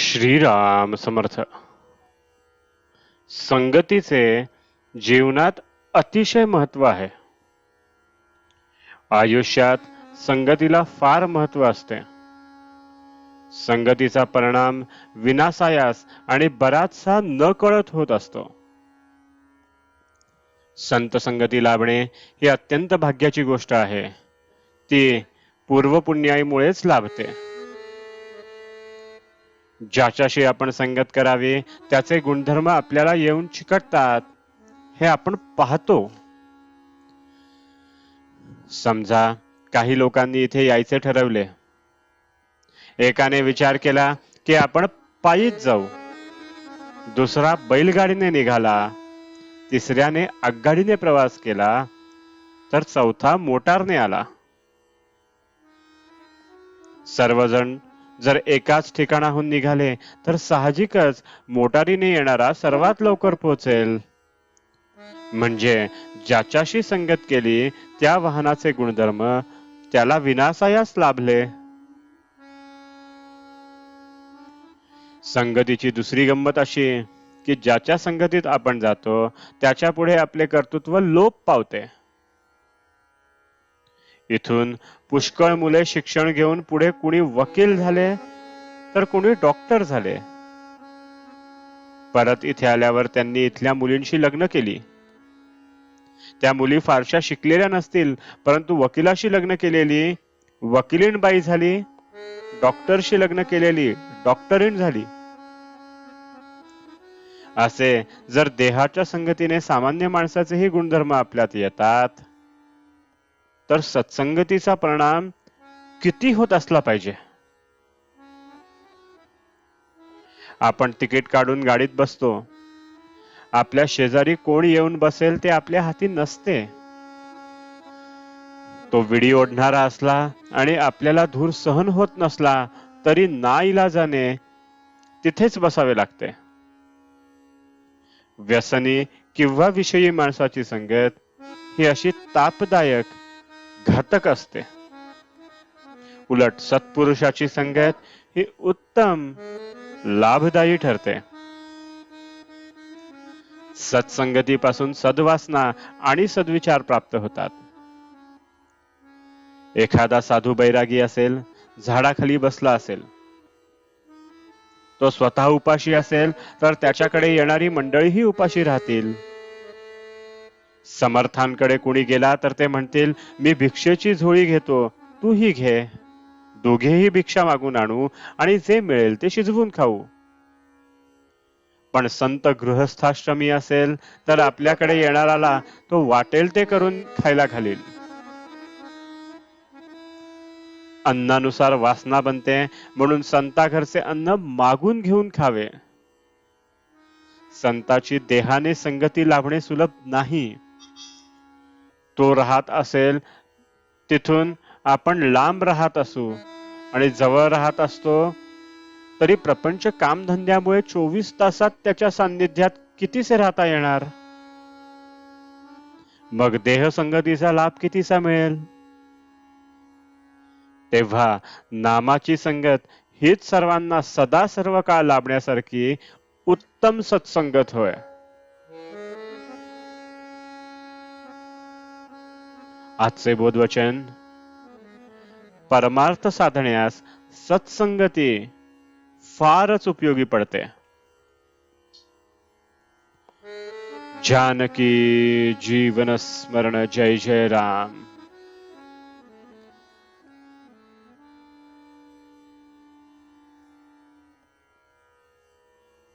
श्रीराम समर्थ. संगतीचे जीवनात अतिशय महत्व आहे. आयुष्यात संगतीला फार महत्व असते. संगतीचा परिणाम विनाशायास आणि बराचसा न कळत होत असतो. संत संगती लाभणे ही अत्यंत भाग्याची गोष्ट आहे. ती पूर्वपुण्याईमुळेच लाभते. ज्याच्याशी आपण संगत करावी त्याचे गुणधर्म आपल्याला येऊन चिकटतात हे आपण पाहतो. समजा काही लोकांनी इथे यायचे ठरवले. एकाने विचार केला की आपण पायीच जाऊ, दुसरा बैलगाडीने निघाला, तिसऱ्याने आगगाडीने प्रवास केला, तर चौथा मोटारने आला. सर्वजण जर एकाच ठिकाणाहून निघाले तर साहजिकच मोटारीने येणारा सर्वात लवकर पोहोचेल. म्हणजे ज्याच्याशी संगत केली त्या वाहनाचे गुणधर्म त्याला विनाशायास लाभले. संगतीची दुसरी गंमत अशी की ज्याच्या संगतीत आपण जातो त्याच्या पुढे आपले कर्तृत्व लोप पावते. इथून पुष्कळ मुले शिक्षण घेऊन पुढे कुणी वकील झाले तर कुणी डॉक्टर झाले. परत इथे आल्यावर त्यांनी इथल्या मुलींशी लग्न केली. त्या मुली फारशा शिकलेल्या नसतील, परंतु वकिलाशी लग्न केलेली वकिलीण बाई झाली, डॉक्टरशी लग्न केलेली डॉक्टरीण झाली. असे जर देहाच्या संगतीने सामान्य माणसाचेही गुणधर्म आपल्यात येतात तर सत्संगतीचा परिणाम किती होत असला पाहिजे. आपण तिकीट काढून गाडीत बसतो. आपल्या शेजारी कोण येऊन बसेल ते आपल्या हाती नसते. तो विडी ओढणारा असला आणि आपल्याला धूर सहन होत नसला तरी नाईलाजाने तिथेच बसावे लागते. व्यसनी किंवा विषयी माणसाची संगत ही अशी तापदायक, घातक असते. उलट सत्पुरुषाची संगत ही उत्तम, लाभदायी ठरते. सत्संगतीपासून सद्वासना आणि सद्विचार प्राप्त होतात. एखादा साधू बैरागी असेल, झाडाखाली बसला असेल, तो स्वतः उपाशी असेल तर त्याच्याकडे येणारी मंडळीही उपाशी राहतील. समर्थांकडे कुणी गेला तर ते म्हणतील, मी भिक्षेची झोळी घेतो, तूही घे. दोघेही भिक्षा मागून आणू आणि जे मिळेल ते शिजवून खाऊ. पण संत गृहस्थाश्रमी असेल तर आपल्याकडे येणाराला तो वाटेल ते करून खायला घालील. अन्नानुसार वासना बनते, म्हणून संता घरचे अन्न मागून घेऊन खावे. संताची देहाने संगती लाभणे सुलभ नाही. तो राहत असेल तिथून आपण लांब राहत असू आणि जवळ राहत असतो तरी प्रपंच कामधंद्यामुळे 24 तासात त्याच्या सान्निध्यात कितीसे राहता येणार. मग देह संगतीचा लाभ कितीसा मिळेल. तेव्हा नामाची संगत हीच सर्वांना सदा सर्व काळ लाभण्यासारखी उत्तम सत्संगत होय. आजचे बोधवचन: परमार्थ साधण्यास सत्संगती फारच उपयोगी पडते. जानकी जीवन स्मरण. जय जय राम.